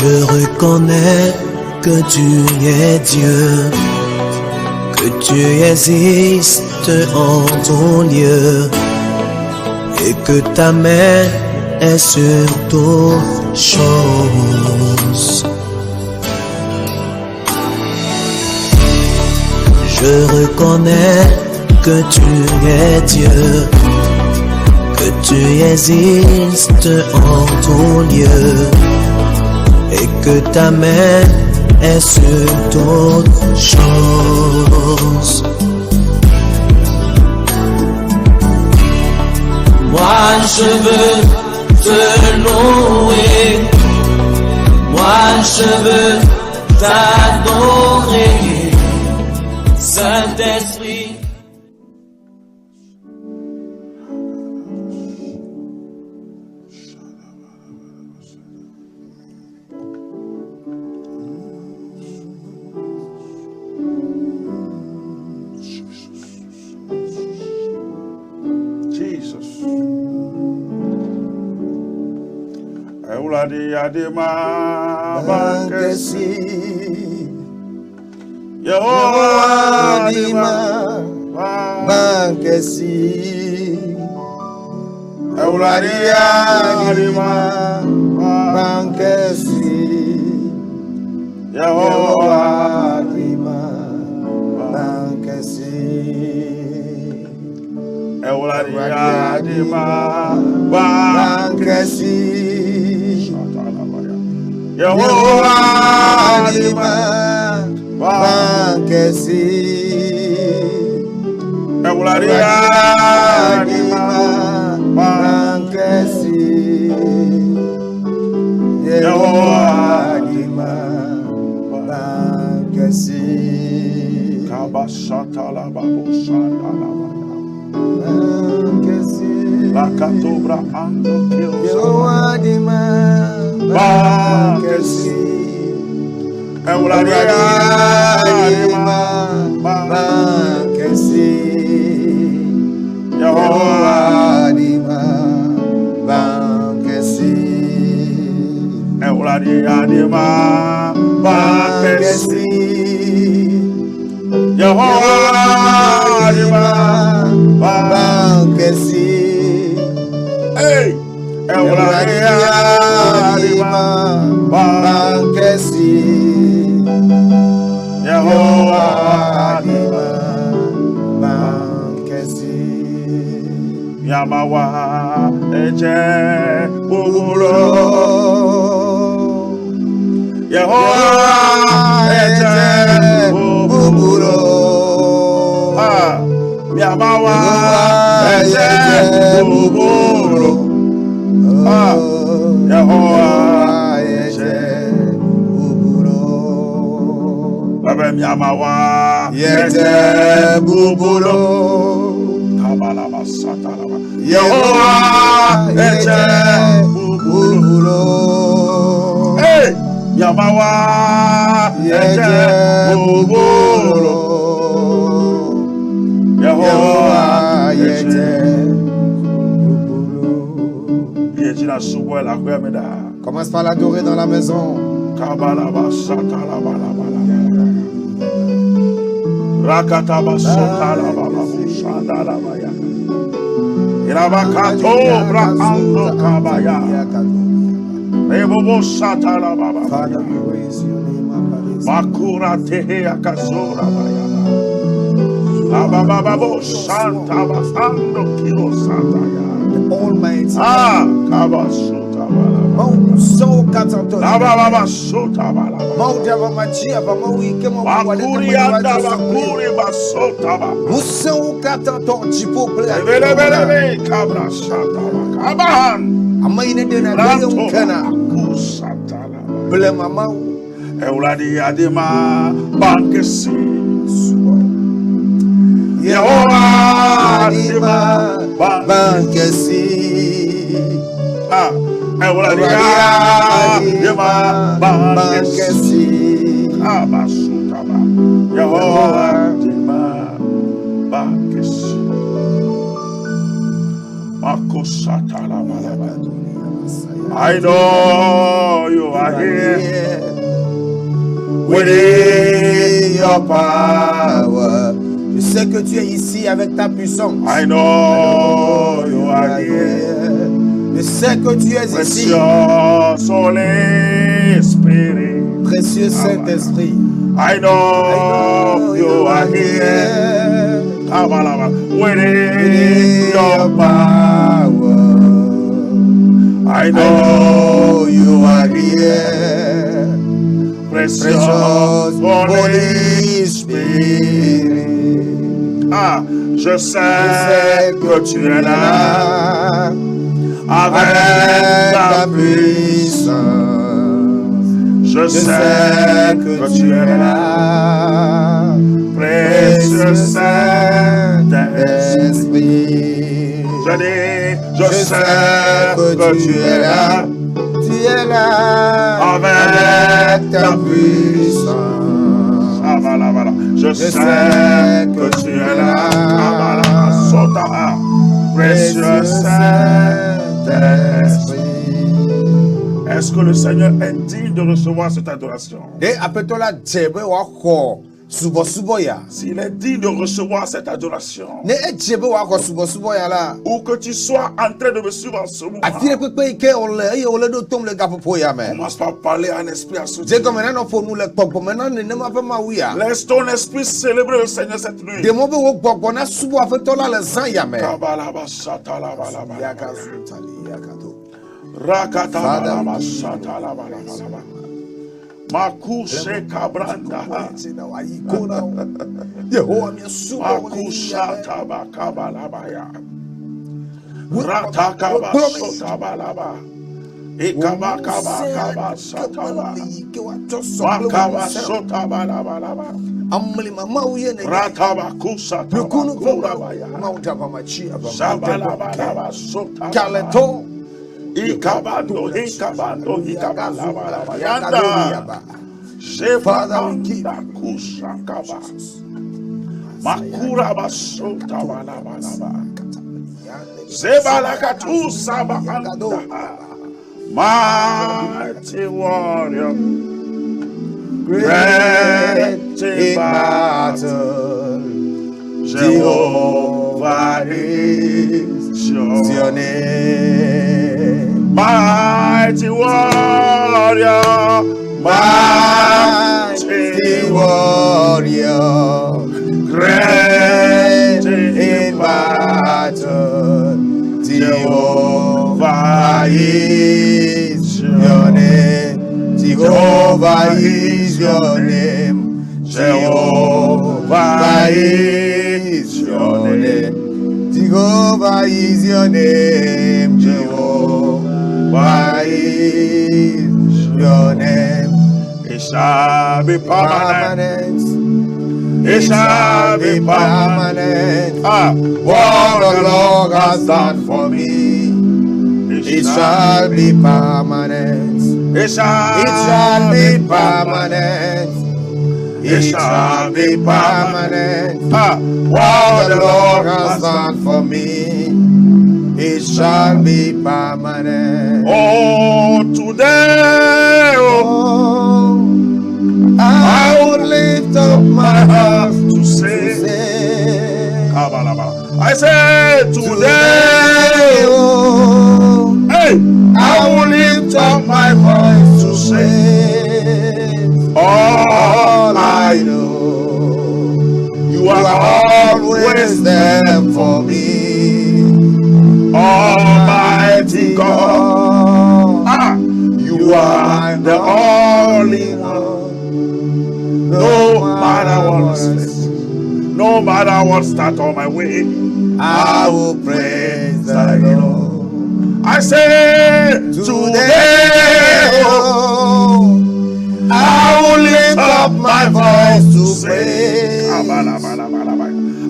Je reconnais que tu es Dieu, que tu existes en ton lieu, et que ta main est sur toutes choses. Je reconnais que tu es Dieu, que tu existes en ton lieu, et que ta main est sur toutes choses. Moi je veux te louer, moi je veux t'adorer, Saint-Esprit. Adima Bankesi Yehovah Adima Bankesi Euladia Adima Bankesi Yehovah Adima Bankesi Euladia Adima Bankesi Yehovah Adima Bankesi Euladia Adima Bankesi Yehovah Adima Bankesi Kabashata la babusanda la Bankesi la katobra ando Yehovah Adima Bankesi Euladia Adima Bankesi Yehovah Adima Bankesi Euladia Adima Bankesi Yehovah Adima Bankesi Hey Euladia Adima Bankesi Yehovah Adima Bankesi Yamawa Eje Bubulo Yehovah Eje Bubulo Yamawa Eje Bubulo Yehovah Eje Bubulo Baba Yamawa Eje Bubulo Kabala Basata Yehovah Eje Bubulo Hey Yamawa Eje Bubulo Yehovah Eje Commence par l'adorer dans la maison. Almighty. Euladia Adima Bankesi Yehovah Adima Bankesi Euladia Adima Bankesi Abasutaba Yehovah Adima Bankesi Makosatala Malaba. I know you are here. your power. Je sais que tu es ici avec ta puissance. I know you are here. Je sais que tu es ici. Precious Holy Spirit. Précieux Saint-Esprit. I know you are here. Within your power. I know you are here. Precious Holy Spirit. Ah, je sais que tu es là avec ta puissance. Je sais que tu es là, précieux Saint-Esprit. Je sais que tu es là. Tu es là avec ta puissance. Je sais que tu es là. Précieux Saint-Esprit. Est-ce que le Seigneur est digne de recevoir cette adoration? S'il est digne de recevoir cette adoration, ou que tu sois en train de me suivre en ce moment, commence par parler à un esprit assouti. Laisse ton esprit célébrer le Seigneur cette nuit. Makushe kabranda Makusha tabakabalabaya Ratakaba sotabalaba Ikabakaba sataba Makaba sotabalabalaba Ratabakusa tabakurabaya Sabalabalaba sotabalaba Ikabando, Yanda, Shefanda, Kushakaba, Makura Basota, Balabalaba, Zebalakatu, Sabahanda, mighty warrior, great in battle, Jehovah is your name. Mighty warrior, mighty warrior, great in battle, Jehovah is your name. Jehovah is your name. Jehovah is your name. Jehovah is your name. Jehovah is your name. It shall be permanent. It shall be permanent. What the Lord has done for me, it shall be permanent. It shall be permanent. It shall be permanent. What the Lord has done for me, it shall be permanent. Oh, today, I would lift up my heart to say, I said today, hey, I will lift up my voice to say, all I know, you are always there for me. Almighty God, you are the only one. No matter what is facing, no matter what start on my way, I will praise the Lord. I say today, I will lift up my voice to say.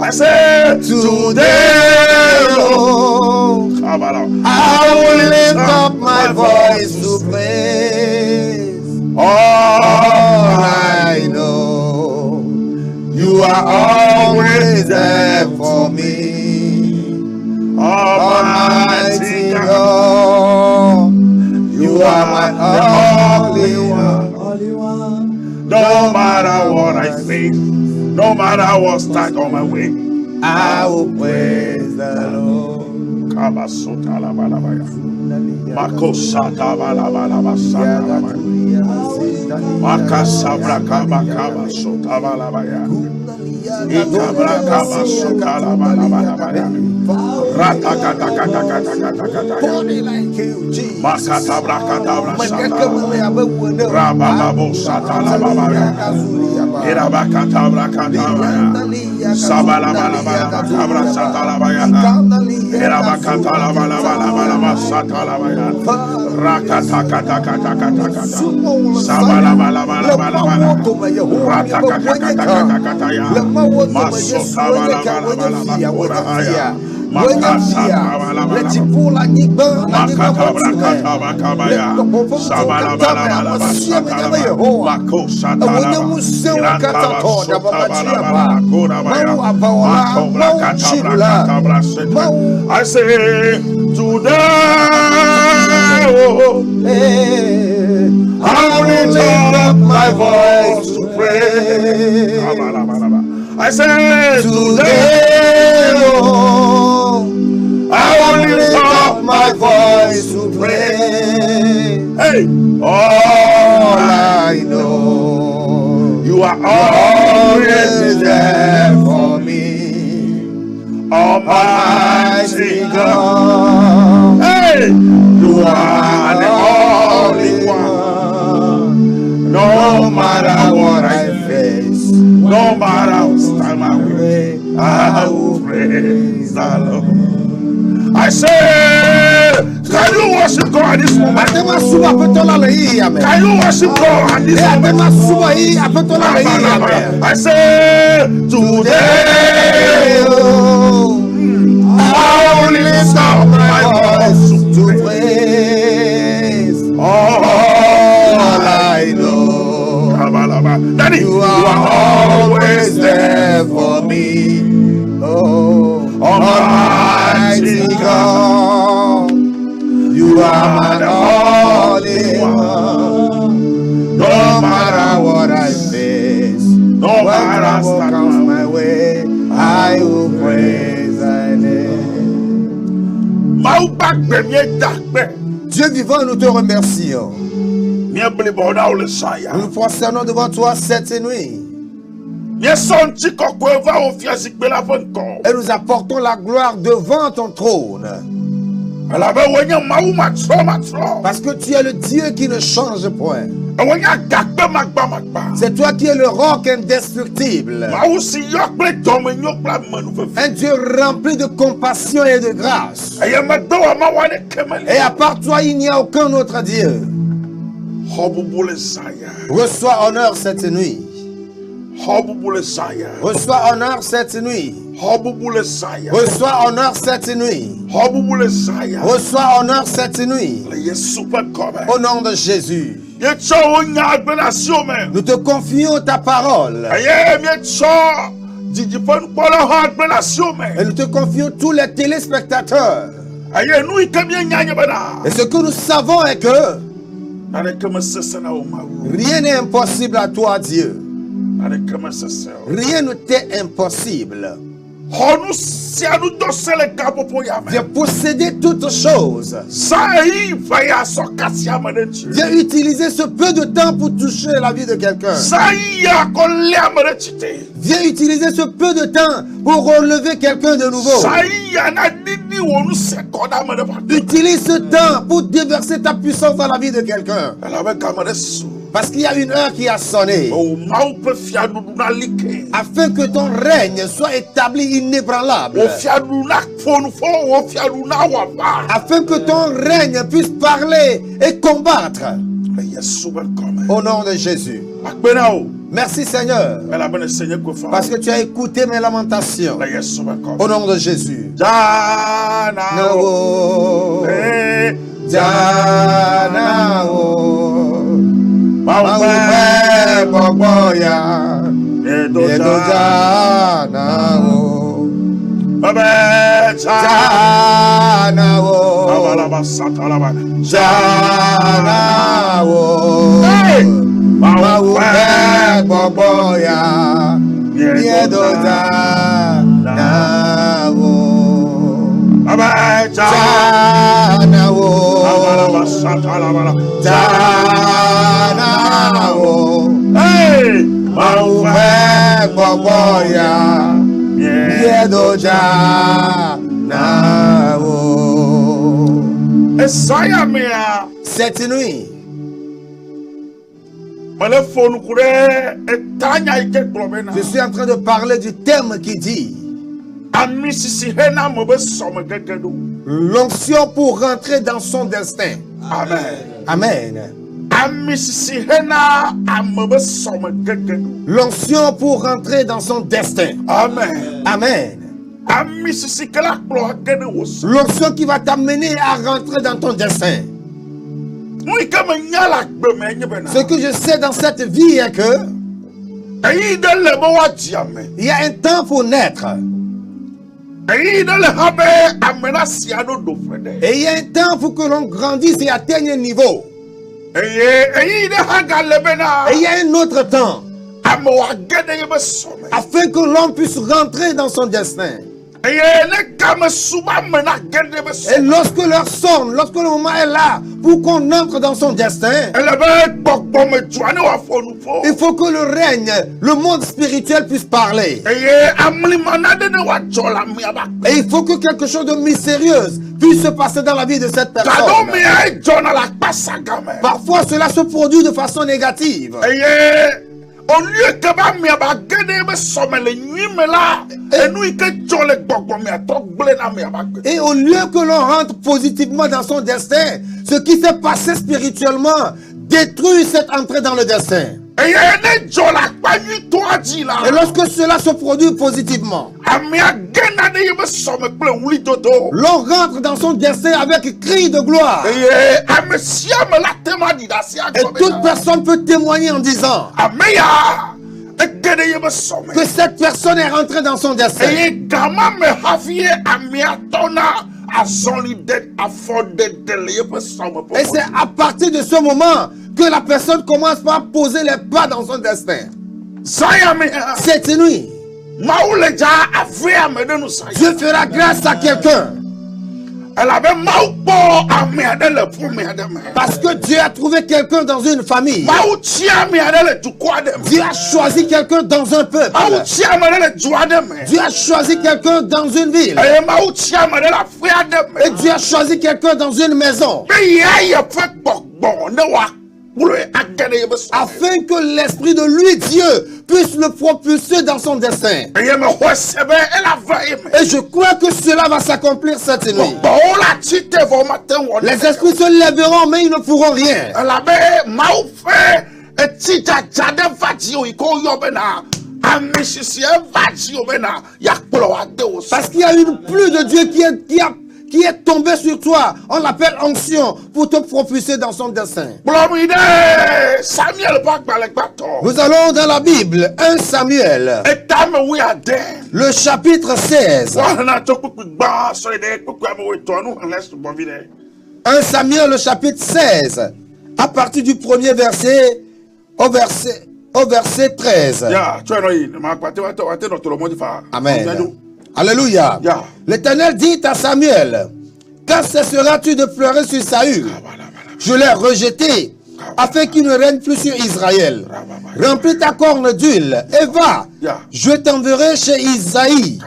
I say today, I will lift up my voice to praise. All I know, you are always there for me. Almighty God, you are my only one. No matter what I face, no matter what's stuck on my way, I will praise the Lord. Kabasota la balabaya. Makosata balabala sata balabaya. Makasabra kabakaba sota balabaya. Ikabra kabasota la balabaya. Ratakatakatakatakatakataya. Makatabra katabra sata. Rabababo sata la balabaya. Irabakatabra katabaya. Sabalabalabala kabra sata la balabaya. Irabakatala balabala sata la balabaya. Rakatakatakatakatakata. Sabalabalabala. Ratakatakatakataya. Masotabalabalabala. I say today, I will lift up my voice to pray. I say today, I will lift up my voice to pray. Hey, all I know, you are always there for me, Almighty God. Hey, you are the only one. No matter what I face, no matter what time I will, I will praise the Lord. I say, can you worship God at this moment? Can you worship God at this moment? I say, today, I will lift up my voice to praise. All I know, Daddy, you are always there for me. Oh, Almighty God, you are the only one. No matter what I face, no matter what comes my way, I will praise thy name. Dieu vivant, nous te remercions. Nous nous prosternons devant toi cette nuit. Et nous apportons la gloire devant ton trône. Parce que tu es le Dieu qui ne change point. C'est toi qui es le roc indestructible. Un Dieu rempli de compassion et de grâce. Et à part toi, il n'y a aucun autre Dieu. Reçois honneur cette nuit. Reçois honneur cette nuit. Reçois honneur cette nuit. Reçois honneur cette nuit. Au nom de Jésus. Nous te confions ta parole. Et nous te confions tous les téléspectateurs. Et ce que nous savons est que rien n'est impossible à toi, Dieu. Rien ne t'est impossible. Viens posséder toutes choses. Viens utiliser ce peu de temps pour toucher la vie de quelqu'un. Viens utiliser ce peu de temps pour relever quelqu'un de nouveau. Utilise ce temps pour déverser ta puissance dans la vie de quelqu'un. Parce qu'il y a une heure qui a sonné. Afin que ton règne soit établi inébranlable. Afin que ton règne puisse parler et combattre. Au nom de Jésus. Merci Seigneur. Parce que tu as écouté mes lamentations. Au nom de Jésus. Yedoja Nawo. Baba ja. Janawo. Abalaba satalabala. Janawo. Hey, Maufe Boboya. Yedoja Nawo. Esaya mea. Cette nuit, je suis en train de parler du thème qui dit l'onction pour rentrer dans son destin. Amen. Amen. L'onction pour rentrer dans son destin. Amen. Amen. L'onction qui va t'amener à rentrer dans ton destin. Ce que je sais dans cette vie est que il y a un temps pour naître. Et il y a un temps pour que l'on grandisse et atteigne un niveau. Et il y a un autre temps afin que l'on puisse rentrer dans son destin. Et lorsque l'heure sonne, lorsque le moment est là pour qu'on entre dans son destin, il faut que le règne, le monde spirituel puisse parler. Et il faut que quelque chose de mystérieux puisse se passer dans la vie de cette personne. Parfois cela se produit de façon négative. Et au lieu que l'on rentre positivement dans son destin, ce qui s'est passé spirituellement détruit cette entrée dans le destin. Et lorsque cela se produit positivement, l'on rentre dans son destin avec cri de gloire. Et toute personne peut témoigner en disant que cette personne est rentrée dans son destin. Et c'est à partir de ce moment que la personne commence par poser les pas dans son destin. Cette nuit, Dieu fera grâce à quelqu'un. Parce que Dieu a trouvé quelqu'un dans une famille. Dieu a choisi quelqu'un dans un peuple. Dieu a choisi quelqu'un dans une ville. Et Dieu a choisi quelqu'un dans une maison. Afin que l'esprit de lui, Dieu, puisse le propulser dans son destin. Et je crois que cela va s'accomplir cette nuit. Les esprits se lèveront, mais ils ne pourront rien. Parce qu'il y a une pluie de Dieu qui est tombé sur toi. On l'appelle onction pour te propulser dans son destin. Nous allons dans la Bible, 1 Samuel, le chapitre 16. 1 Samuel, le chapitre 16, à partir du premier verset au verset 13. Amen. Alléluia. L'Éternel dit à Samuel: quand cesseras-tu de pleurer sur Saül? Je l'ai rejeté afin qu'il ne règne plus sur Israël. Remplis ta corne d'huile et va. Je t'enverrai chez Isaïe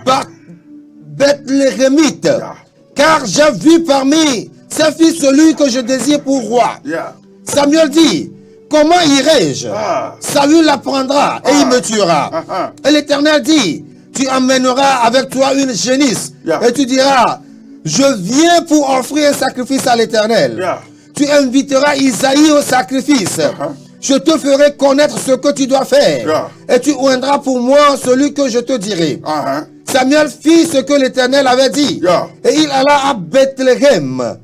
par Bethléemite, car j'ai vu parmi ses fils celui que je désire pour roi. Samuel dit: comment irai-je? Saül l'apprendra et il me tuera. Et l'Éternel dit: tu emmèneras avec toi une génisse et tu diras: je viens pour offrir un sacrifice à l'Éternel. Tu inviteras Isaïe au sacrifice. Je te ferai connaître ce que tu dois faire. Et tu oindras pour moi celui que je te dirai. Samuel fit ce que l'Éternel avait dit. Et il alla à Bethléem.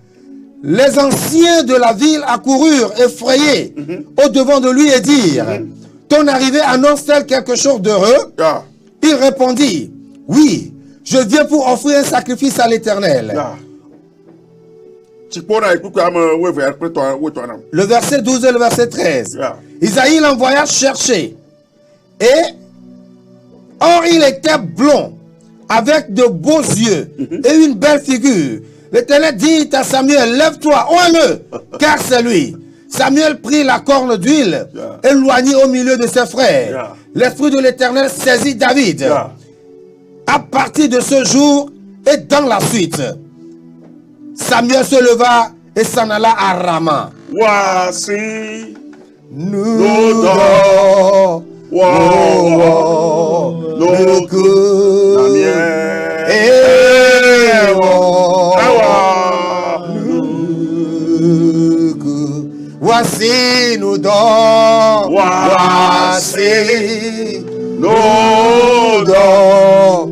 Les anciens de la ville accoururent effrayés au-devant de lui et dirent: ton arrivée annonce-t-elle quelque chose d'heureux? Il répondit: oui, je viens pour offrir un sacrifice à l'Éternel. Le verset 12 et le verset 13. Isaïe l'envoya chercher. Et Or, il était blond, avec de beaux yeux et une belle figure. L'Éternel dit à Samuel, lève-toi, oins-le, car c'est lui. Samuel prit la corne d'huile, éloigné au milieu de ses frères. L'Esprit de l'Éternel saisit David. À partir de ce jour et dans la suite, Samuel se leva et s'en alla à Rama. Voici Nous voici nous dons, voici nous dons,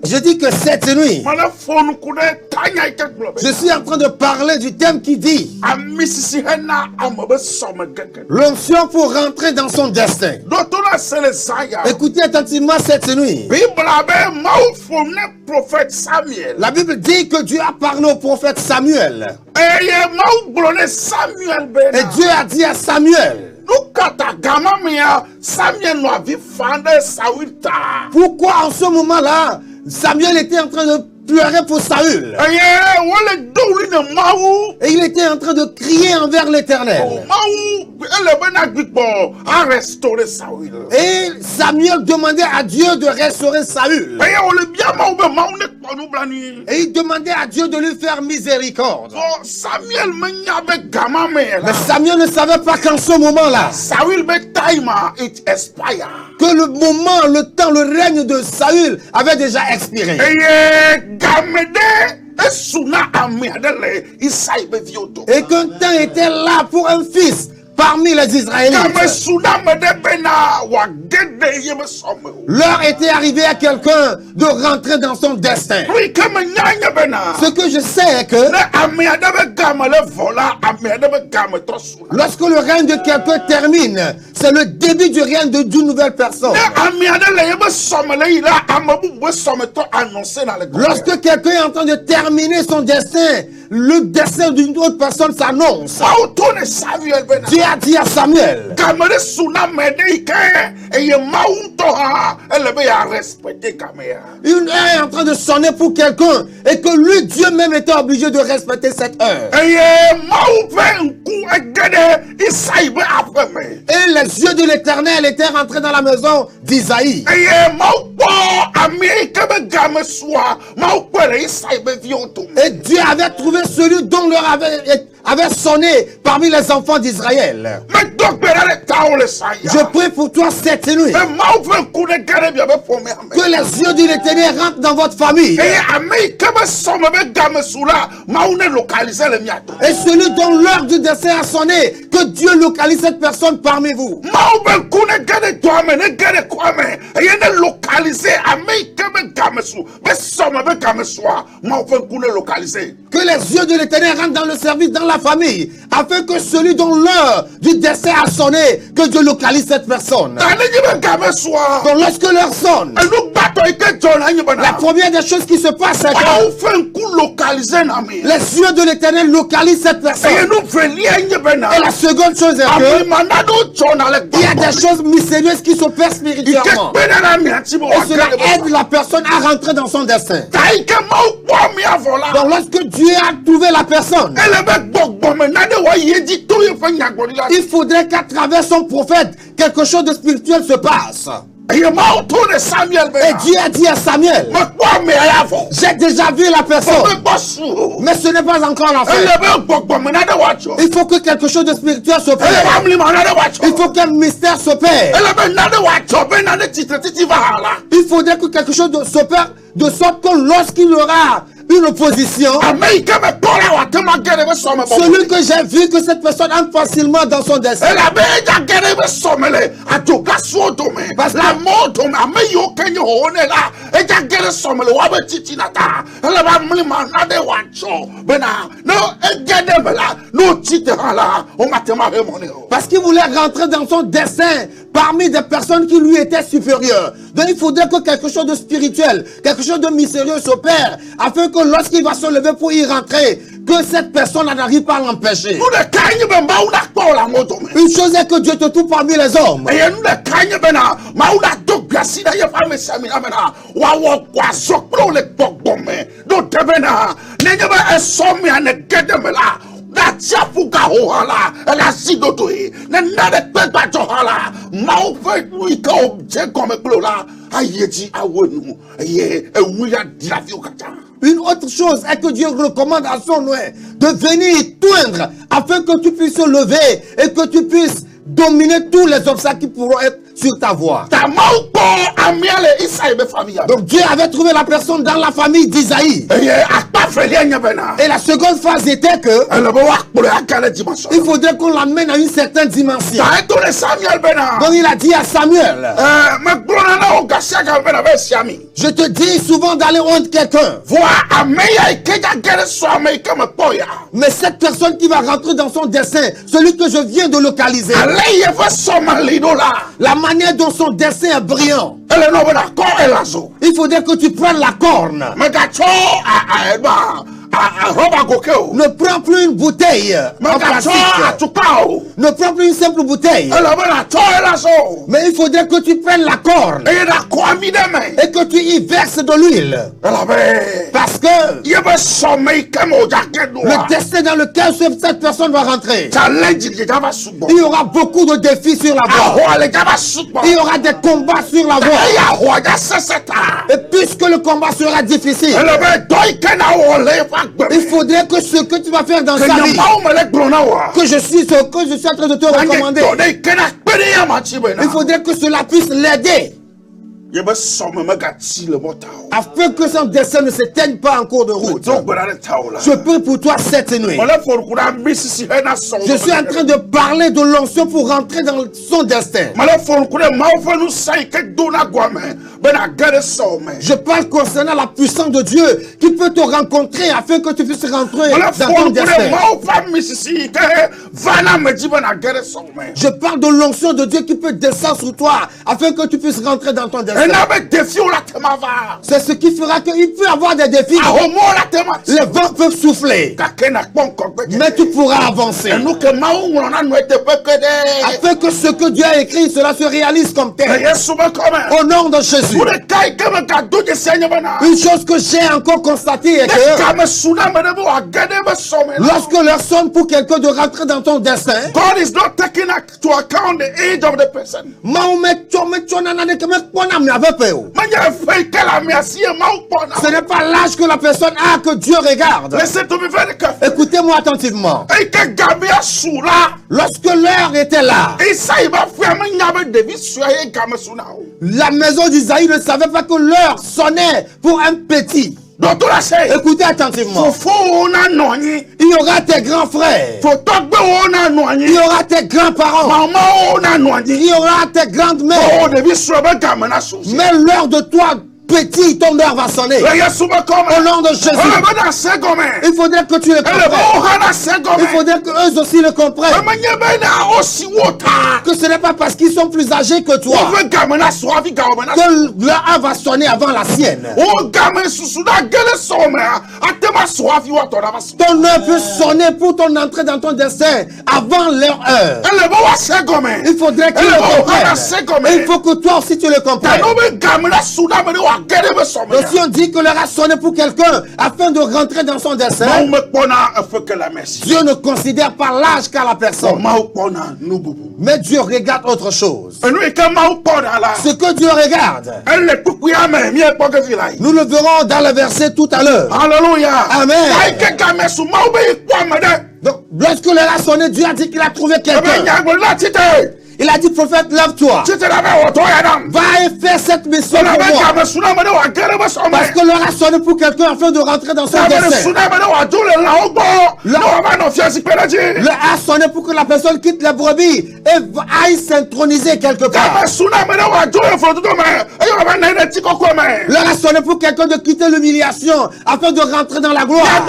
je dis que cette nuit, je suis en train de parler du thème qui dit l'onction pour rentrer dans son destin. Écoutez attentivement cette nuit. La Bible dit que Dieu a parlé au prophète Samuel. Et Dieu a dit à Samuel, pourquoi en ce moment-là, Samuel était en train de pleurer pour Saül? Et il était en train de crier envers l'Éternel. Et Samuel demandait à Dieu de restaurer Saül. Et il demandait à Dieu de lui faire miséricorde. Mais Samuel ne savait pas qu'en ce moment-là, que le moment, le temps, le règne de Saül avait déjà expiré. Et qu'un temps était là pour un fils parmi les Israélites. L'heure était arrivée à quelqu'un de rentrer dans son destin. Ce que je sais est que lorsque le règne de quelqu'un termine, c'est le début du règne d'une nouvelle personne. Lorsque quelqu'un est en train de terminer son destin, le destin d'une autre personne s'annonce. Dieu a dit à Samuel, une heure est en train de sonner pour quelqu'un et que lui, Dieu même, était obligé de respecter cette heure. Et les yeux de l'Éternel étaient rentrés dans la maison d'Isaïe. Et Dieu avait trouvé celui dont leur avait sonné parmi les enfants d'Israël. Je prie pour toi cette nuit, que les yeux de l'Éternel rentrent dans votre famille. Et celui dont l'heure du destin a sonné, que Dieu localise cette personne parmi vous. Que les yeux de l'Éternel rentrent dans le service, dans la famille, afin que celui dont l'heure du destin a sonné, que Dieu localise cette personne. Donc lorsque l'heure sonne, la première des choses qui se passe, c'est que les yeux de l'Éternel localisent cette personne. Et la seconde chose est que il y a des choses mystérieuses qui s'opèrent spirituellement. Et cela aide la personne à rentrer dans son destin. Donc lorsque Dieu a trouvé la personne, il faudrait qu'à travers son prophète, quelque chose de spirituel se passe. Et Dieu a dit à Samuel, j'ai déjà vu la personne, mais ce n'est pas encore la fin. Il faut que quelque chose de spirituel se passe. Il faut qu'un mystère se perd. Il faudrait que quelque chose se perde, de sorte que lorsqu'il y aura une opposition, celui que j'ai vu que cette personne entre facilement dans son destin. Parce que parce qu'il voulait rentrer dans son destin parmi des personnes qui lui étaient supérieures. Donc il faudrait que quelque chose de spirituel, quelque chose de mystérieux s'opère, afin que lorsqu'il va se lever pour y rentrer, que cette personne n'arrive pas à l'empêcher. Une chose est que Dieu te trouve parmi les hommes. Une autre chose est que Dieu recommande à son oint de venir toindre afin que tu puisses se lever et que tu puisses dominer tous les obstacles qui pourront être sur ta voie. Donc Dieu avait trouvé la personne dans la famille d'Isaïe. Et la seconde phase était que il faudrait qu'on l'amène à une certaine dimension. Donc il a dit à Samuel, je te dis souvent d'aller honte quelqu'un. Mais cette personne qui va rentrer dans son dessein, celui que je viens de localiser, la manière dont son dessein est brillant, il faudrait que tu prennes la corne. Ne prends plus une bouteille en plastique. Ne prends plus une simple bouteille. Mais il faudrait que tu prennes la corne et que tu y verses de l'huile. Parce que le destin dans lequel cette personne va rentrer, il y aura beaucoup de défis sur la voie. Il y aura des combats sur la voie. Et puisque le combat sera difficile, il faudrait que ce que tu vas faire dans sa vie, que je suis en train de te recommander, il faudrait que cela puisse l'aider, afin que son destin ne s'éteigne pas en cours de route. Je prie pour toi cette nuit. Je suis en train de parler de l'onction pour rentrer dans son destin. Je parle concernant la puissance de Dieu qui peut te rencontrer afin que tu puisses rentrer dans ton destin. Je parle de l'onction de Dieu qui peut descendre sur toi afin que tu puisses rentrer dans ton destin. C'est ce qui fera qu'il peut y avoir des défis. Les vents peuvent souffler, mais tu pourras avancer. Afin que ce que Dieu a écrit, cela se réalise comme tel. Au nom de Jésus. Une chose que j'ai encore constatée est que lorsque l'heure sonne pour quelqu'un de rentrer dans ton destin, God is not taking into account the age of the person. Ce n'est pas l'âge que la personne a que Dieu regarde. Listen to me very carefully. Écoutez-moi attentivement. Lorsque l'heure était là, la maison d'Isaïe ne savait pas que l'heure sonnait pour un petit. Écoutez attentivement. Il y aura tes grands frères. Il y aura tes grands-parents. Il y aura tes grandes mères. Mais l'heure de toi, petit, ton heure va sonner. Au nom de Jésus. Il faudrait que tu le comprennes. Il faudrait qu'eux aussi le comprennent. Que ce n'est pas parce qu'ils sont plus âgés que toi que leur heure va sonner avant la sienne. Ton heure peut sonner pour ton entrée dans ton destin avant leur heure. Il faudrait qu'ils le comprennent. Il faut que toi aussi tu le comprennes. Donc si on dit que l'heure a sonné pour quelqu'un afin de rentrer dans son destin, Dieu ne considère pas l'âge qu'a la personne. Mais Dieu regarde autre chose. Ce que Dieu regarde, nous le verrons dans le verset tout à l'heure. Alléluia. Amen. Donc lorsque l'heure a sonné, Dieu a dit qu'il a trouvé quelqu'un. Il a dit, prophète, lève-toi. Va et fais cette mission pour moi. Parce que l'heure a sonné pour quelqu'un afin de rentrer dans son destin. L'heure a sonné pour que la personne quitte les brebis et aille s'introniser quelque part. L'heure a sonné pour quelqu'un de quitter l'humiliation afin de rentrer dans la gloire.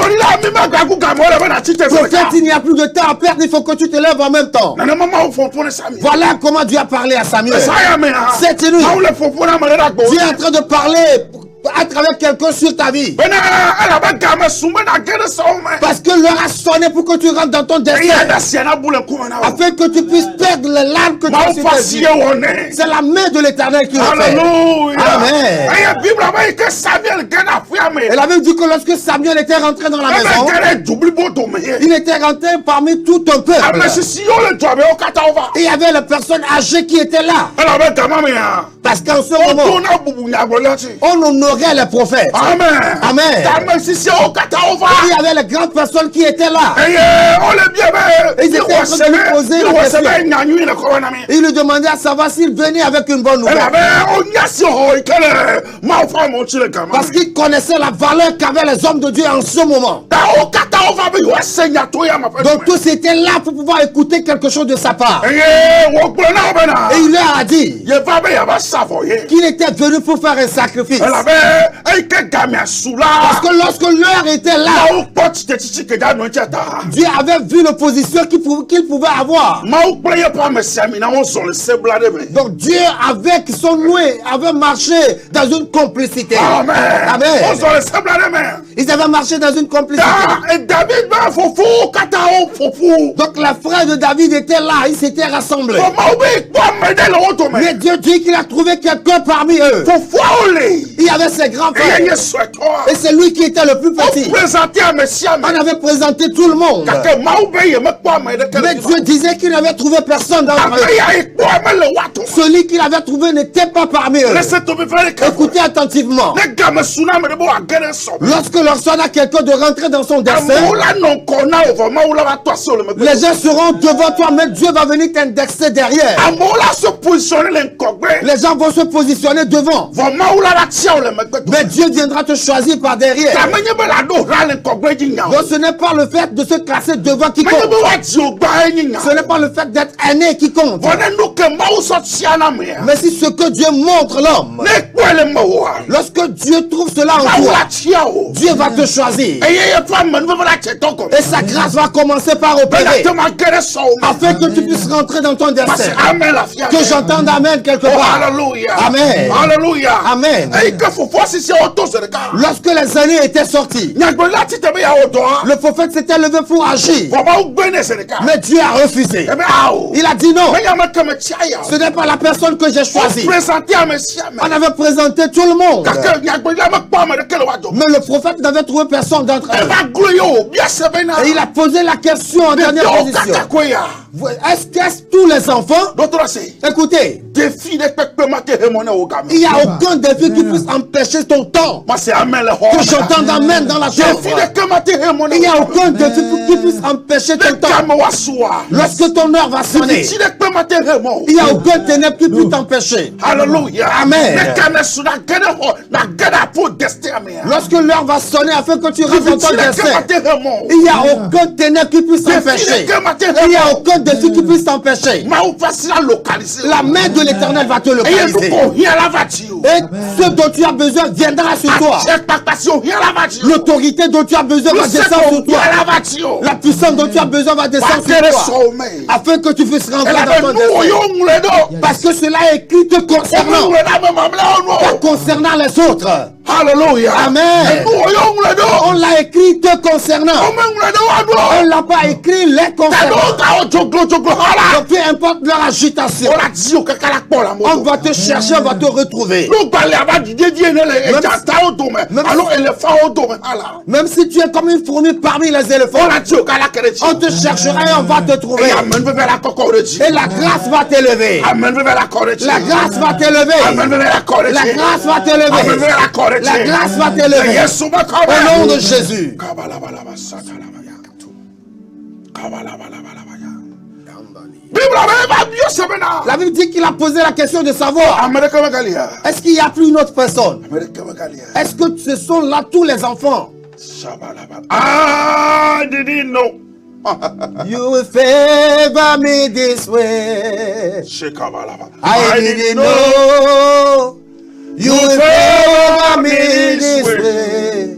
Prophète, il n'y a plus de temps à perdre, il faut que tu te lèves en même temps. Voilà Voilà comment Dieu a parlé à Samuel. Cette nuit, Dieu est en train de parler à travers quelqu'un sur ta vie. Parce que l'heure a sonné pour que tu rentres dans ton destin. Afin que tu puisses perdre les larmes que tu as sur ta vie. C'est la main de l'Éternel qui le fait. Amen. Et la Bible dit que lorsque Samuel était rentré dans la maison, il était rentré parmi tout un peuple. Et il y avait les personnes âgées qui étaient là. Parce qu'en ce moment, on honorait les prophètes. Amen. Amen. Il y avait les grandes personnes qui étaient là. Et ils étaient en train de lui poser la question. Il lui demandait à savoir s'il venait avec une bonne nouvelle. Parce qu'il connaissait la valeur qu'avaient les hommes de Dieu en ce moment. Donc tous étaient là pour pouvoir écouter quelque chose de sa part. Et il leur a dit qu'il était venu pour faire un sacrifice. Parce que lorsque l'heure était là, Dieu avait vu l'opposition qu'il pouvait avoir. Donc Dieu avec son loué avait marché dans une complicité. Amen. Ils avaient marché dans une complicité. Donc les frères de David étaient là, ils s'étaient rassemblés. Mais Dieu dit qu'il a trouvé quelqu'un parmi eux. Il y avait ses grands frères. Et c'est lui qui était le plus petit. On avait présenté tout le monde. Mais Dieu disait qu'il n'avait trouvé personne d'entre eux. Celui qu'il avait trouvé n'était pas parmi eux. Écoutez attentivement. Lorsque l'on sonne à quelqu'un de rentrer dans son destin, les gens seront devant toi, mais Dieu va venir t'indexer derrière. Les gens vont se positionner devant. Mais Dieu viendra te choisir par derrière. Donc ce n'est pas le fait de se classer devant qui compte. Ce n'est pas le fait d'être aîné qui compte. Mais si ce que Dieu montre l'homme, lorsque Dieu trouve cela en toi, Dieu va te choisir. Et sa grâce va commencer par opérer. Afin que tu puisses rentrer dans ton destin. Que j'entende amen quelque part. Amen. Amen. Lorsque les années étaient sorties, le prophète s'était levé pour agir. Mais Dieu a refusé. Il a dit non. Ce n'est pas la personne que j'ai choisie. On avait présenté tout le monde. Mais le prophète n'avait trouvé personne d'entre eux. Et il a posé la question en dernière position. Est-ce que tous les enfants, écoutez, il n'y a aucun défi qui puisse empêcher ton temps. Que j'entende amen dans la chambre. Il n'y a aucun défi qui puisse empêcher ton temps. Lorsque ton heure va sonner, il n'y a aucun ténèbre qui puisse t'empêcher. Amen. Lorsque l'heure va sonner afin que tu rentres dans ton destin, il n'y a aucun ténèbre qui puisse t'empêcher. Il n'y a aucun défi qui puisse t'empêcher. La main de l'Éternel va te localiser. Et ce dont tu as besoin viendra sur toi. L'autorité dont tu as besoin va descendre sur toi. La puissance dont tu as besoin va descendre sur toi. Afin que tu puisses rentrer dans ton destin. Parce que cela est écrit te concernant. Pas concernant les autres. Alléluia. Amen. On l'a écrit te concernant. On l'a pas écrit les concernant. Donc peu importe leur agitation, on va te chercher, on va te retrouver. Même si tu es comme une fourmi parmi les éléphants, on te cherchera et on va te trouver. Et la grâce va t'élever. La grâce va t'élever. La grâce va t'élever. La grâce va t'élever. Au nom de Jésus. La Bible dit qu'il a posé la question de savoir, est-ce qu'il n'y a plus une autre personne? Est-ce que ce sont là tous les enfants? I didn't know. You will favor me this way. I didn't know. You will favor me this way.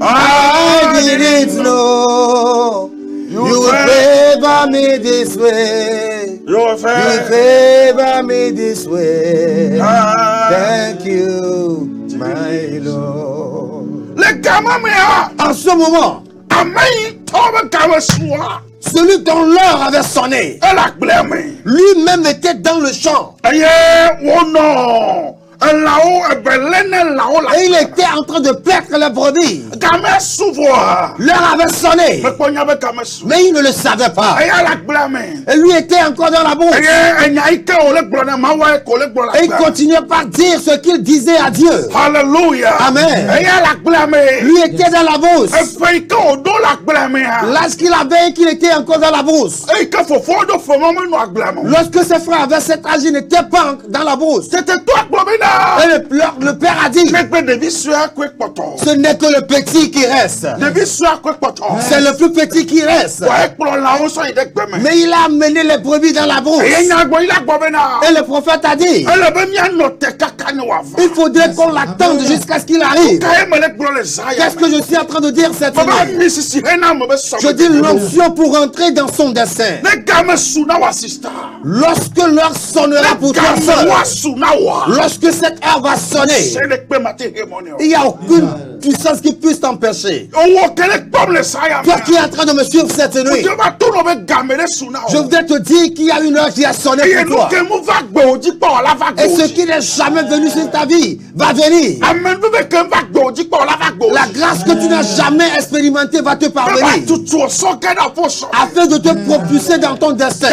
I didn't know. You will favor me this way. You favor me this way. Thank you, my Lord. En ce moment, celui dont l'heure avait sonné, lui-même était dans le champ. Et il était en train de perdre la brebis. L'heure avait sonné, mais il ne le savait pas. Et lui était encore dans la bouche. Et il continuait par dire ce qu'il disait à Dieu. Alléluia. Amen. Lui était dans la brousse. Lorsqu'il avait, qu'il était encore dans la brousse. Lorsque ses frères avaient cet âge, il n'était pas dans la brousse. Et le père a dit, ce n'est que le petit qui reste. C'est le plus petit qui reste. Mais il a amené les brebis dans la brousse. Et le prophète a dit, il faudrait qu'on l'attende jusqu'à ce qu'il arrive. Qu'est-ce que je suis en train de dire cette nuit? Je dis l'onction pour entrer dans son dessein. Lorsque l'heure sonnera pour toi seul, lorsque cette heure va sonner, il n'y a aucune puissance qui puisse t'empêcher. Toi qui es en train de me suivre cette nuit, je voudrais te dire qu'il y a une heure qui a sonné pour toi. Et ce qui n'est jamais venu sur ta vie va venir. La grâce que tu n'as jamais expérimentée va te parvenir, afin de te propulser dans ton destin.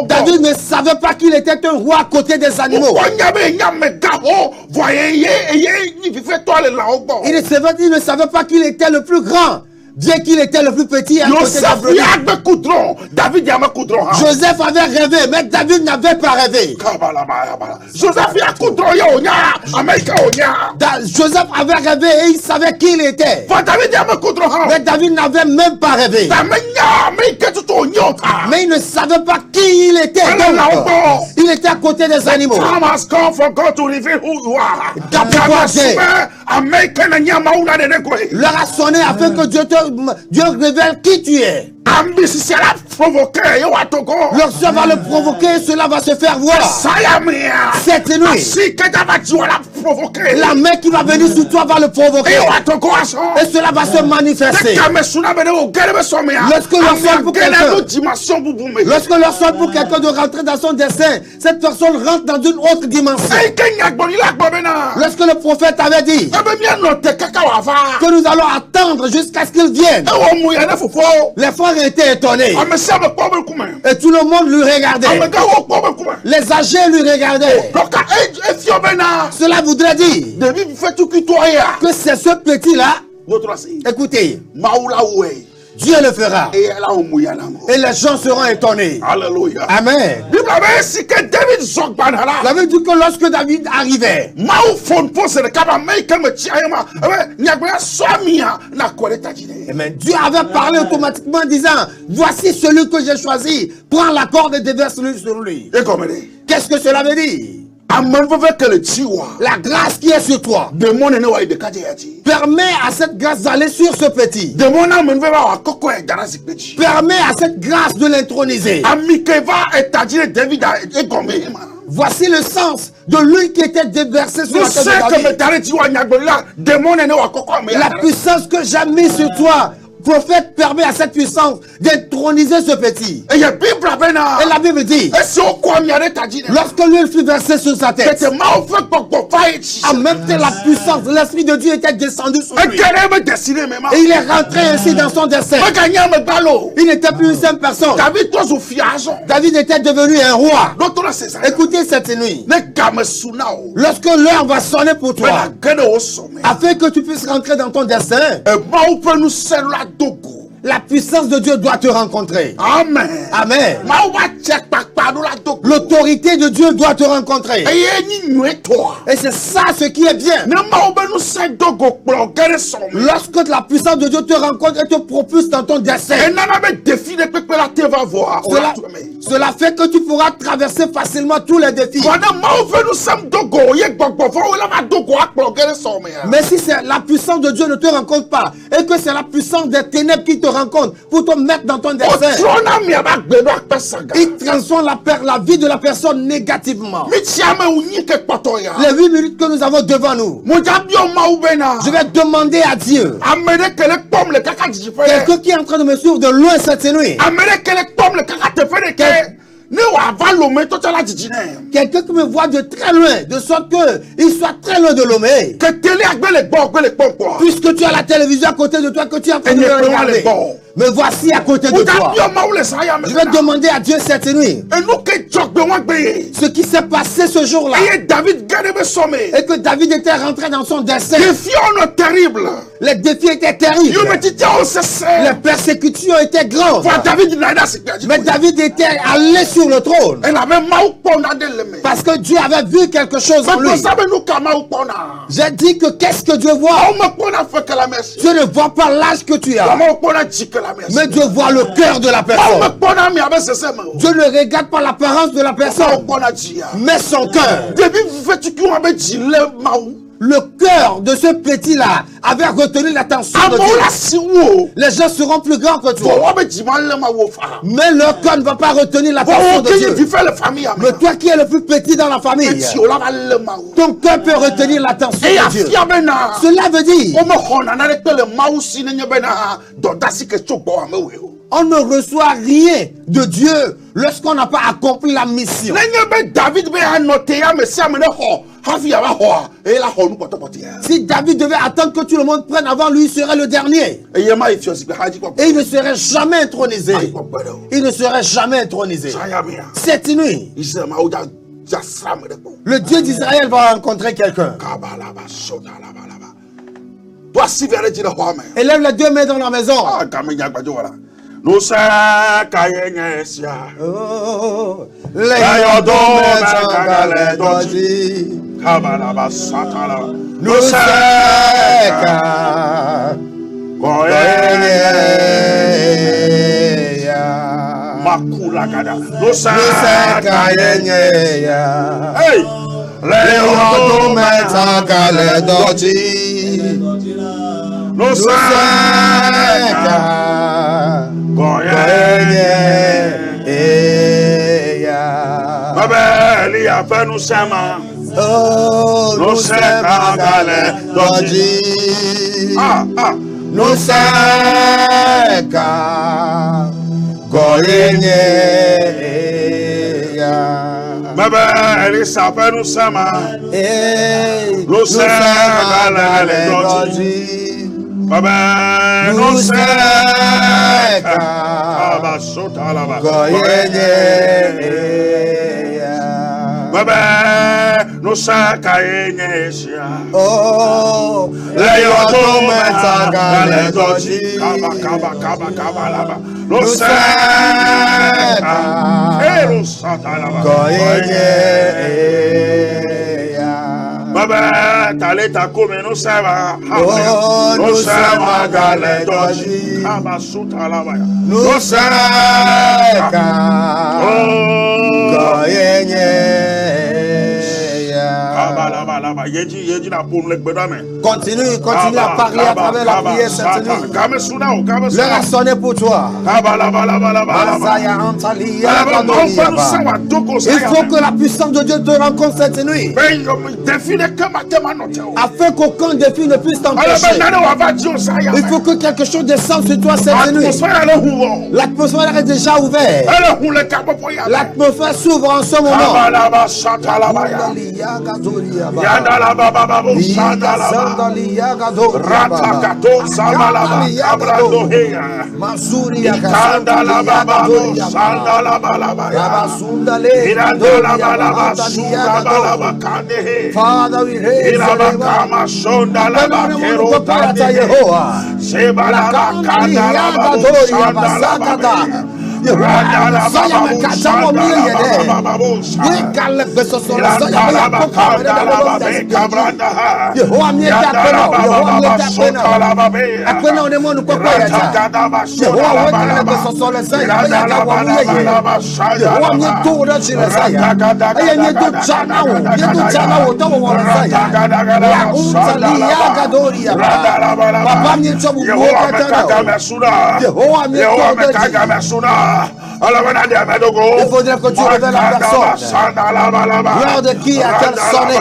David ne savait pas qu'il était un roi à côté des animaux. Il ne savait pas qu'il était le plus grand, bien qu'il était le plus petit à côté de Joseph avait rêvé, mais David n'avait pas rêvé. Joseph avait rêvé et il savait qui il était. Mais David n'avait même pas rêvé. Mais il ne savait pas qui il était. Donc, il était à côté des animaux. L'heure a sonné afin que Dieu révèle qui tu es. Lorsque va le provoquer, cela va se faire voir. Cette nuit, la main qui va venir sur toi va le provoquer. Et cela va se manifester. Lorsque l'on sonne pour quelqu'un de rentrer dans son dessein, cette personne rentre dans une autre dimension. Lorsque le prophète avait dit que nous allons attendre jusqu'à ce qu'il vienne, les frères étaient étonnés. Et tout le monde lui regardait. Les âgés lui regardaient. Cela voudrait dire que c'est ce petit-là. Écoutez, Dieu le fera. Et les gens seront étonnés. Alléluia. Amen. La Bible dit que lorsque David arrivait, Dieu avait parlé automatiquement en disant, voici celui que j'ai choisi, prends la corde et déverse-le sur lui. Qu'est-ce que cela veut dire? La grâce qui est sur toi permet à cette grâce d'aller sur ce petit. Permet à cette grâce de l'introniser. Voici le sens de l'huile qui était déversée sur la tête de David. La puissance que j'ai mise sur toi, prophète, permet à cette puissance d'introniser ce petit. Et la Bible dit, lorsque l'huile fut versée sur sa tête, en même temps la puissance, l'Esprit de Dieu était descendu sur lui. Et il est rentré ainsi dans son dessein. Il n'était plus une simple personne. David était devenu un roi. Écoutez cette nuit. Lorsque l'heure va sonner pour toi, afin que tu puisses rentrer dans ton dessein, la puissance de Dieu doit te rencontrer. Amen. Amen. L'autorité de Dieu doit te rencontrer. Et c'est ça ce qui est bien. Lorsque la puissance de Dieu te rencontre et te propulse dans ton dessein, cela fait que tu pourras traverser facilement tous les défis. Mais si la puissance de Dieu ne te rencontre pas et que c'est la puissance des ténèbres qui te rencontre, pour te mettre dans ton destin. Il transforme la vie de la personne négativement. Les 8 minutes que nous avons devant nous, je vais demander à Dieu, quelqu'un qui est en train de me suivre de loin cette nuit, quelqu'un qui me voit de très loin, de sorte qu'il soit très loin de Lomé. Puisque tu as la télévision à côté de toi, que tu es en train de me regarder, me voici à côté de toi. Je vais demander à Dieu cette nuit ce qui s'est passé ce jour-là, et que David était rentré dans son destin. Les défis étaient terribles, les persécutions étaient grandes, mais David était allé sur le trône parce que Dieu avait vu quelque chose en lui. J'ai dit que qu'est-ce que Dieu voit? Dieu ne voit pas l'âge que tu as, mais Dieu voit le cœur de la personne. Dieu ne regarde pas l'apparence de la personne, mais son cœur. Le cœur de ce petit-là avait retenu l'attention de Dieu. Les gens seront plus grands que toi, mais leur cœur ne va pas retenir l'attention de Dieu. Mais toi qui es le plus petit dans la famille, ton cœur peut retenir l'attention de Dieu. Cela veut dire on ne reçoit rien de Dieu lorsqu'on n'a pas accompli la mission. Si David devait attendre que tout le monde prenne avant lui, il serait le dernier. Et il ne serait jamais intronisé. Il ne serait jamais intronisé. Cette nuit, le Dieu d'Israël va rencontrer quelqu'un. Élève les 2 mains dans la maison. Nous sommes continue à parler à travers la prière cette nuit. L'heure a sonné pour toi. Il faut que la puissance de Dieu te rencontre cette nuit, afin qu'aucun défi ne puisse t'empêcher. Il faut que quelque chose descende sur toi cette nuit. L'atmosphère est déjà ouverte. L'atmosphère s'ouvre en ce moment. Father, we raise Il faudrait que tu révèles la personne. L'heure de qui a-t-elle sonné?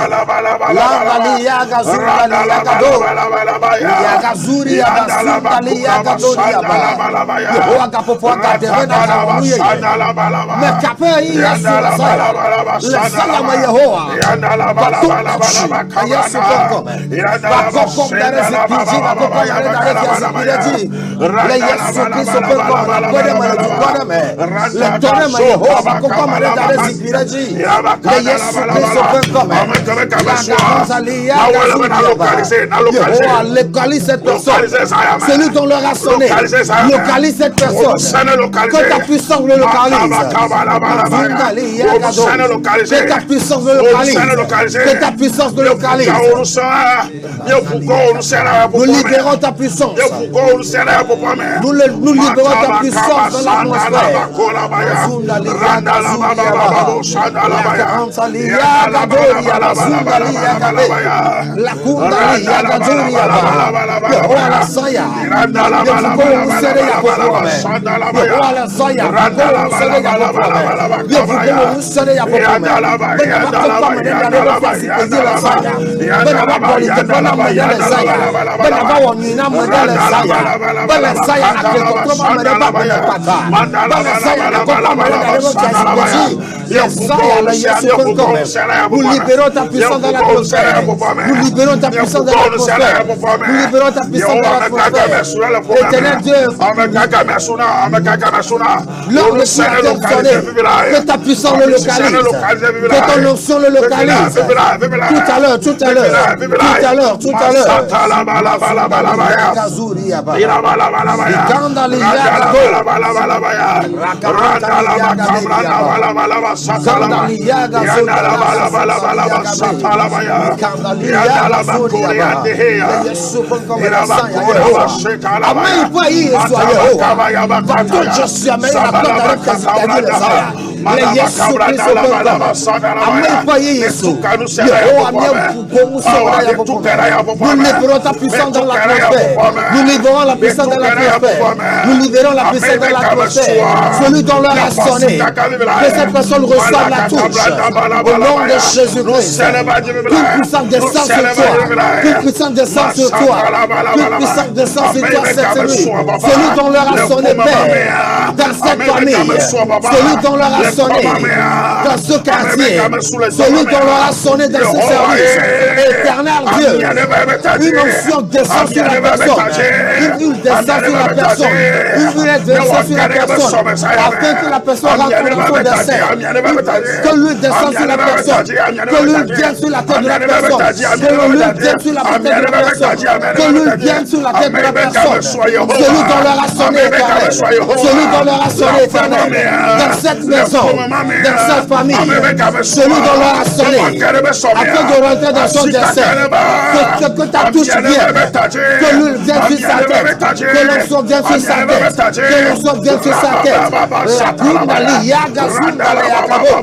Localise cette personne. Celui dont leur a sonné. Localise cette personne. Que ta puissance le localise. Que ta puissance le localise. Que ta puissance le localise. Nous libérons ta puissance. Nous libérons ta puissance dans l'atmosphère. Nous libérons ta puissance dans l'atmosphère. Nous libérons ta puissance dans l'atmosphère. Nous libérons ta puissance dans l'atmosphère. Éternel Dieu, l'heure de qui a-t-elle sonné? Que ta puissance le localise. Que ton onction le localise. Tout à l'heure, tout à l'heure, tout à l'heure, tout à l'heure. Nous libérons ta puissance dans l'atmosphère. Nous libérons la puissance dans l'atmosphère. Nous libérons la puissance dans l'atmosphère. Celui dont l'heure a sonné, que cette personne reçoive la touche. Au nom de Jésus-Christ. Qu'une puissance descend sur toi. Qu'une puissance descend sur toi. Qu'une puissance descend sur toi cette nuit. Celui dont l'heure a sonné, Père, dans cette famille. Celui dont l'heure a sonné, dans ce quartier. Celui dont l'heure a sonné dans ce service. Éternel Dieu, une onction descend sur la personne. Une descend sur la personne. Une descend sur la personne. Afin que la personne rentre dans son destin. Que l'huile descende sur la personne. Que l'huile vienne sur la tête de la personne. Que l'huile vienne sur la tête de la personne. Que l'huile vienne sur la tête de la personne. Celui dont l'heure a sonné éternel. Celui dont l'heure a sonné éternel. Dans cette maison. Dans cette famille. Celui dont l'heure a sonné. Afin de rentrer dans son destin. Que ta touche vienne. Que l'huile vienne sur sa tête. Que l'onction vienne sur sa tête. Que l'onction vienne sur sa tête. La kundali yaga zundale yakabo.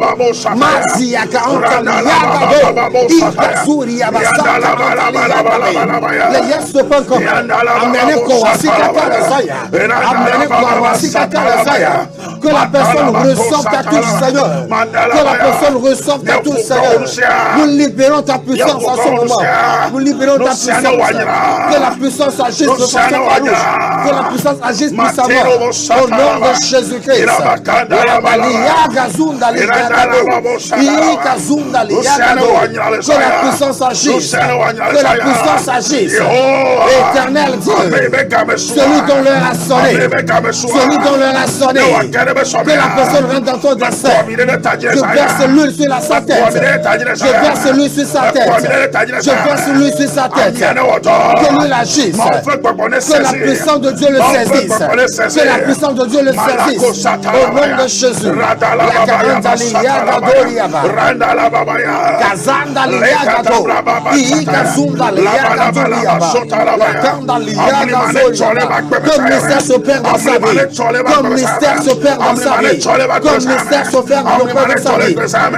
Mazi yaka antali yagabo. Ikazuri yabasaka antali yagabe. Le yesu penko. Amene ko wasika kala zaya. Amene ko wasika kala zaya. Que la personne ressente ta touche, Seigneur. Que la personne ressente ta touche, Seigneur. Nous libérons ta puissance à ce moment. Nous libérons ta puissance. Que la puissance agisse de façon farouche. Que la puissance agisse puissamment. Au nom de Jésus-Christ. Que la puissance agisse. Que la puissance agisse. Éternel Dieu. Celui dont l'heure a sonné. Celui dont l'heure a sonné. Que la personne rentre dans ton destin. Je verse l'huile sur sa tête. Je verse l'huile sur sa tête. Je verse l'huile sur sa tête. Que l'huile agisse. Que la puissance de Dieu le saisisse. Que la puissance de Dieu le saisisse. Au nom de Jésus. Comme mystère s'opère dans sa vie. Comme mystère s'opère dans sa vie. Comme mystère s'opère dans sa vie.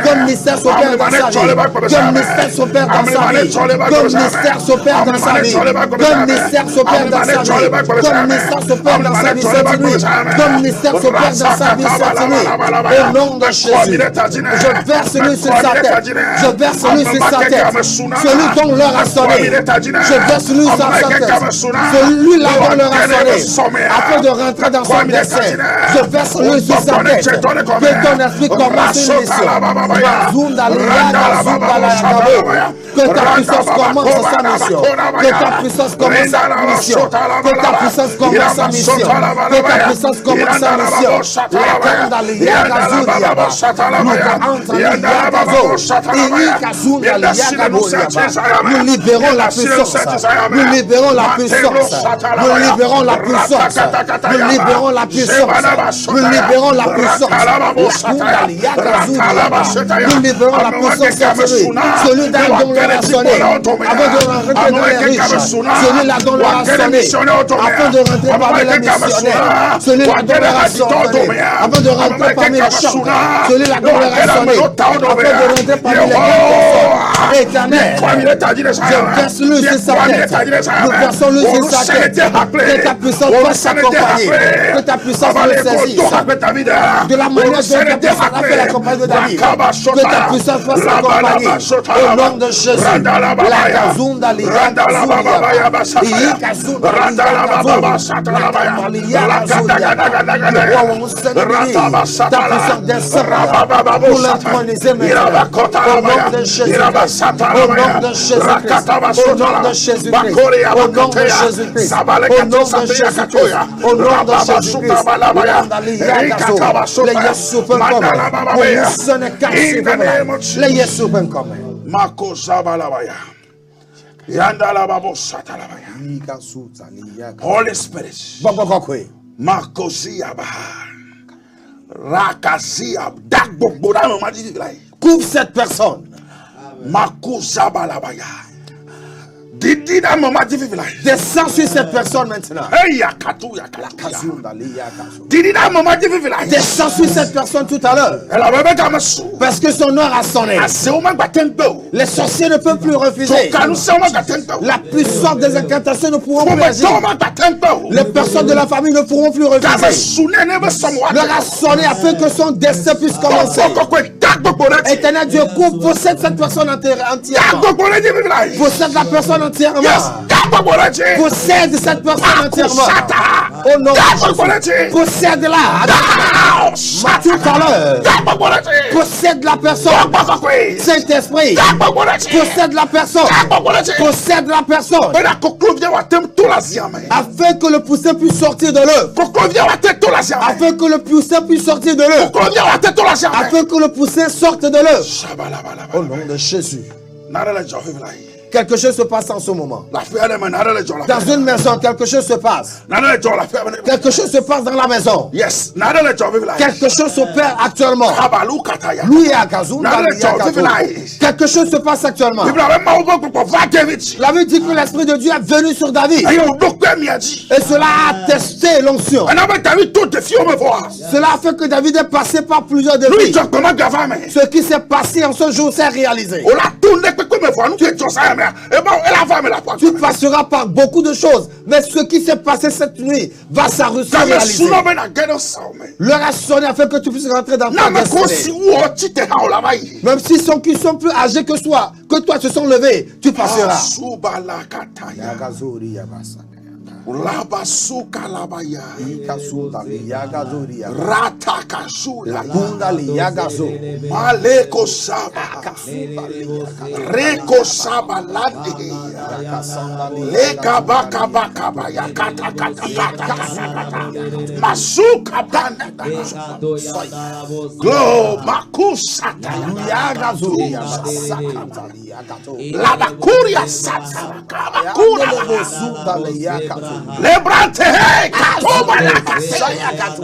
Comme mystère s'opère dans sa vie. Comme mystère s'opère dans sa vie. Comme mystère s'opère dans sa vie. Comme mystère s'opère dans sa vie. Comme mystère s'opère dans sa vie cette nuit. Comme mystère s'opère dans sa vie cette nuit. Au nom de Jésus. Je verse lui sur sa tête. Je verse lui sur sa tête. Celui dont l'heure a sonné. Je verse lui sur sa tête. Celui-là dont l'heure a sonné. Afin de rentrer dans son destin. Je verse lui sur sa tête. Que ton esprit commence une mission. Que ta puissance commence sa mission. Que ta puissance commence sa mission. Que ta puissance commence sa mission. Que ta puissance commence sa mission. Nous libérons la puissance. Nous libérons la puissance. Nous libérons la puissance. Nous libérons la puissance. Nous libérons la puissance. Nous libérons la puissance. Celui dont l'heure a sonné, avant de rentrer dans les riches. Celui-là dont l'heure a sonné, afin de rentrer parmi les missionnaires. Celui-là dont l'heure a sonné, avant de rentrer parmi les chants. Celui-là dont l'heure a sonné, afin de rentrer parmi les gens. Éternel, je verse lui sur sa tête. Nous versons lui sur sa tête. Que ta puissance fasse s'accompagner. Que ta puissance le saisisse. De la manière dont ta puissance a fait la compagnie de David. Que ta puissance fasse s'accompagner. Au nom de Jésus. La kazunda liyaka ta puissance descend pour l'introniser maintenant. Au nom de Jésus-Christ. Au nom de Jésus-Christ. Au nom de Jésus-Christ. Au nom de Jésus-Christ. Au nom de Jésus-Christ. Au nom de Jésus-Christ. Les Yesu penkommen. Pour nous ce n'est qu'un suivant. Les Yesu penkommen. Mako Zabalabaya. Yandalababo Satalabaya. Holy Spirit. Mako Ziaba. Rakazia. Dagbogboda no madi vilay. Couvre cette personne. Mako Zabalabaya. Didi da mama di vilay. Descends sur cette personne maintenant. Hey yakatu yakatu. Didi da mama di vilay. Descends sur cette personne tout à l'heure. Elle a même kamasu. Parce que son heure a sonné. Les sorciers ne peuvent plus refuser. La puissance des incantations ne pourront plus agir. Les personnes de la famille ne pourront plus refuser. L'heure a sonné afin que son destin puisse commencer. Éternel Dieu, possède cette personne entièrement. Possède la personne entièrement. Possède cette personne entièrement. Au nom de Jésus. Possède-la. Tout à l'heure. Possède la personne. Saint-Esprit. Possède la personne. Possède la personne. Afin que le poussin puisse sortir de l'œuf. Afin que le poussin puisse sortir de l'œuf. Afin que le poussin sorte de l'œuf. Au nom de Jésus. Quelque chose se passe en ce moment. Dans une maison, quelque chose se passe. Quelque chose se passe dans la maison. Quelque chose s'opère actuellement. Quelque chose se passe actuellement. La Bible dit que l'Esprit de Dieu est venu sur David. Et cela a testé l'onction. Cela a fait que David est passé par plusieurs défis. Ce qui s'est passé en ce jour s'est réalisé. Tu passeras par beaucoup de choses, mais ce qui s'est passé cette nuit va se réaliser. L'heure a sonné afin que tu puisses rentrer dans ta destinée. Même si ceux qui sont plus âgés que toi se sont levés, tu passeras. Labasuka labaya. Ikasunda liyagazoria. Ratakashula. Lakunda liyagazo. Maleko saba. Reko saba lande. Leka baka baka baya kata kata kata kata. Masuka banda. Glow makusata Liyagazoria. Labakuria sata. Kabakura Lebosunda liyagazo. Lebrante katoba lakasaya katu.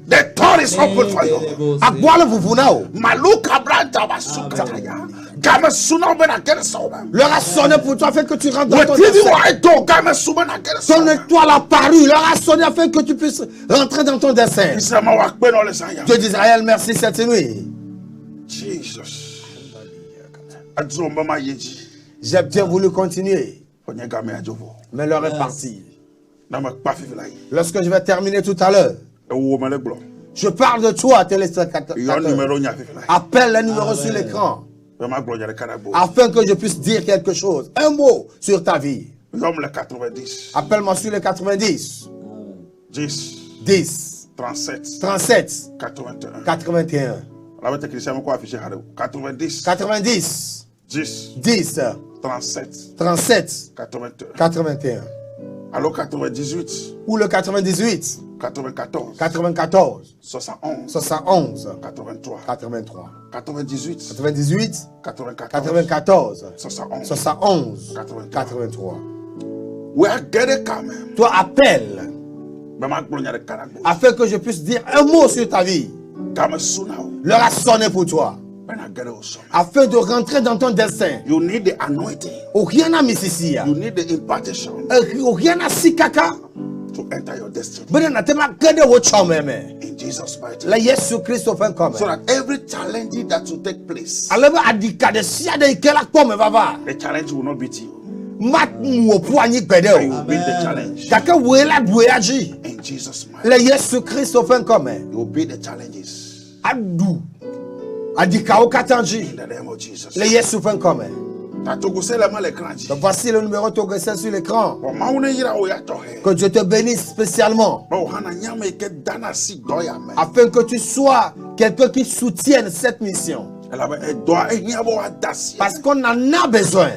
The door is open for you. Agwala vuvunao. Maluka branta basuka ya. Kama suna bena kere soba. Leur a sonné pour toi afin que tu rentres dans We ton TV destin. waito kama suba na kere Son soba. étoile a paru. Leur a sonné afin que tu puisses rentrer dans ton destin. Isama wakbe no le saya. Dieu d'Israël, merci cette nuit. Jesus. Adzomba ma yeji. J'ai bien voulu continuer, Onye game ajovo. mais l'heure est partie. Na ma kpafi vilai. Lorsque je vais terminer tout à l'heure, E wo mele glo. je parle de toi, Yo téléspectateur. numero nya fi vilai. Appelle les numéros sur l'écran Be ma glo nyare karabo. afin que je puisse dire quelque chose, un mot sur ta vie. L'homme le 90. Appelle-moi sur le 90, 10. 10, 37. 37, 81. 81, La bête christian ko affiché hare. 90. 90, 10. 10, 37. 37, 81. 81. Alors 98. Ou le 98, 94. 94, 71. 71, 83. 83, 98. 98, 94. 94, 71. 71, 83. 83. We are getting quand même. Toi, appelle Mais ma gloire de carabo. afin que je puisse dire un mot sur ta vie. Comme sunao. Leur a sonné pour toi Ben a gere oso. afin de rentrer dans ton destin. You need the anointing. Okiana misisia. You need the impartation Okiana sikaka. to enter your destiny. Bena na tema kede wo chomeme. In Jesus' mighty La name. Yesu Kristo fen kome. So that every challenge that will take place, Aleba adika de sia de ikela kome baba. the challenge will not beat you. Mat wo pu anyi gbede You o. will beat the challenge. Kaka wela duaji. In Jesus' mighty La name. Yesu Kristo fen kome. You will beat the challenges. Adu. Adika o katanji. In the name of Jesus. La Yesu fen kome. Tatogo seulement l'écran dit. Donc voici le numéro togessé sur l'écran. Bon, mauna yira o ya tohe. Que Dieu te bénisse spécialement. Bon, hana nyama ike dana si doya me. Afin que tu sois quelqu'un qui soutienne cette mission. Ela be doa e nyabo adasi. Parce qu'on en a besoin.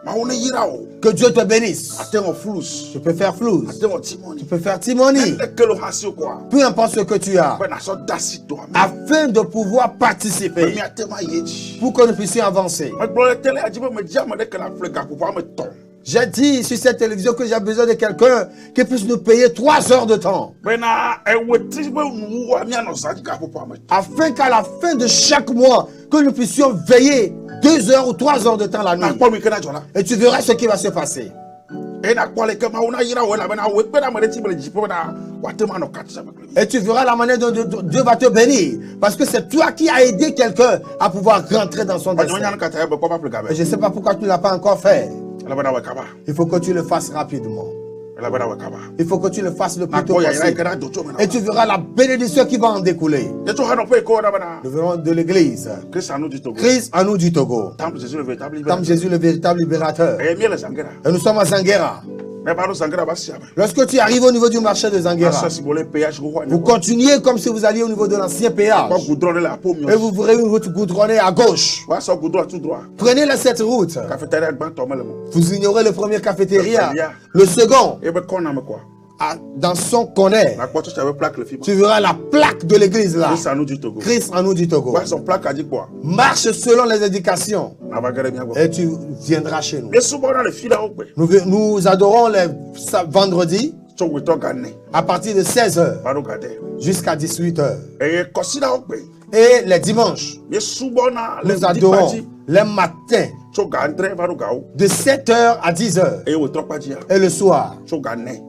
Mauna yira o. Que Dieu te bénisse. Atengo flus. Tu peux faire flouze. Atengo timoni. Tu peux faire timoni. Lekelo hasi kwa. Peu importe ce que tu as. Ben aso dasi doa me. Afin de pouvoir participer. Mi atema yeji. Pour que nous puissions avancer. Me gbole tele ajibe me jama de kala fleka pour me ton. J'ai dit sur cette télévision que j'ai besoin de quelqu'un qui puisse nous payer 3 heures de temps. Bena eweti be nu wa mi anosa ka pour me. Afin qu'à la fin de chaque mois, que nous puissions veiller 2 heures ou 3 heures de temps la Na nuit. kwa mi kana jola. Et tu verras ce qui va se passer. E na kwa le kama una yira o la bena we bena me ti bele jipo na watema no katsa me. Et tu verras la manière dont Dieu va te bénir. Parce que c'est toi qui as aidé quelqu'un à pouvoir rentrer dans son Ba destin. nyonya kata be ko ba fleka Et be. je ne sais pas pourquoi tu ne l'as pas encore fait. Ela bena we kaba. Il faut que tu le fasses rapidement. Ela bena we kaba. Il faut que tu le fasses le Na plus tôt kwa ya ira possible. ikana do to me na. Et tu verras la bénédiction qui va en découler. Je to hano pe ko na bena. Nous verrons de l'église. Christ anu di Togo. Christ en nous du Togo. Tam Jésus le véritable Comme libérateur. Jésus le véritable libérateur. E mi le sangera. Et nous sommes à Zanguera. Me ba no sangera ba sia me. Lorsque tu arrives au niveau du marché de Zanguera, Asa si bolé péage ko vous continuez comme si vous alliez au niveau de l'ancien péage. Ko goudron la po mi. Et vous verrez une route goudronnée à gauche. Wa so goudron tout droit. Prenez cette route. Cafétéria gban to me le mo. Vous ignorez le premier cafétéria. Le second, E be kona me quoi. dans son connaît, Na kwa to chawe plaque le fibre. tu verras la plaque de l'église là. Christ anu di Togo. Christ en nous du Togo. Wa son plaque a dit quoi? Marche selon les indications Na ba gere mi ago. et tu viendras chez nous. E subo na le fila o pe. Nous adorons les vendredis So we to gane. à partir de 16h Ba no gade. jusqu'à 18h. E kosila o pe. Et les dimanches, E subo na le nous adorons les matins So gandre ba no gao. de 7h à 10h E we to paji ya. et le soir So gane.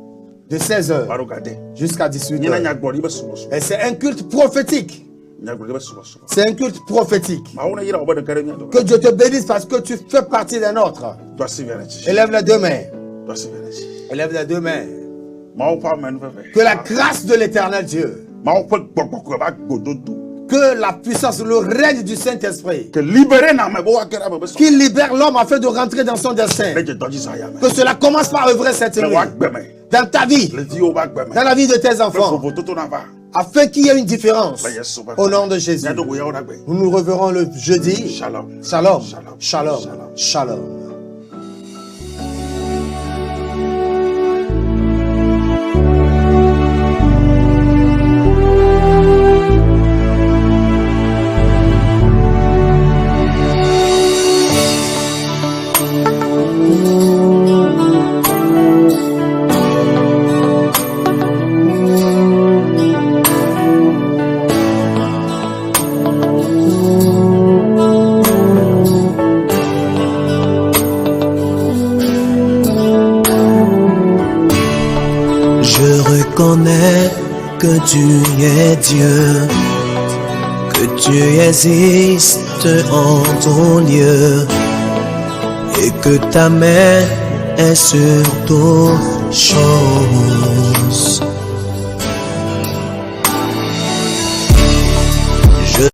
de 16h Ba no gade. jusqu'à Nyina 18h. nya gbori be subo subo. Et c'est un culte prophétique. Nya gbori be subo subo. C'est un culte prophétique. Ma una yira o ba de gere mi ago. Que Dieu te bénisse parce que tu fais partie des nôtres. Do si vereti. Élève les deux mains. Do si vereti. Élève les deux mains. Ma o pa men fe fe. Que la grâce de l'éternel Dieu, Ma o pe gbogbo ko ba gododo. que la puissance, le règne du Saint-Esprit, que libérer na me bo akera be so. qui libère l'homme afin de rentrer dans son destin. Le je doji sa ya me. Que cela commence par œuvrer cette Le nuit. wa gbe me. Dans ta vie, Le di o ba gbe me. dans la vie de tes Le enfants, fo toto na va. afin qu'il y ait une différence. Le yeso ba. Au nom de Jésus. Ya do go ya o na gbe. Nous nous reverrons le jeudi. Shalom. Shalom. Shalom. Shalom. Shalom. Shalom. Je reconnais que tu es Dieu, que tu existes en ton lieu, et que ta main est sur toutes choses.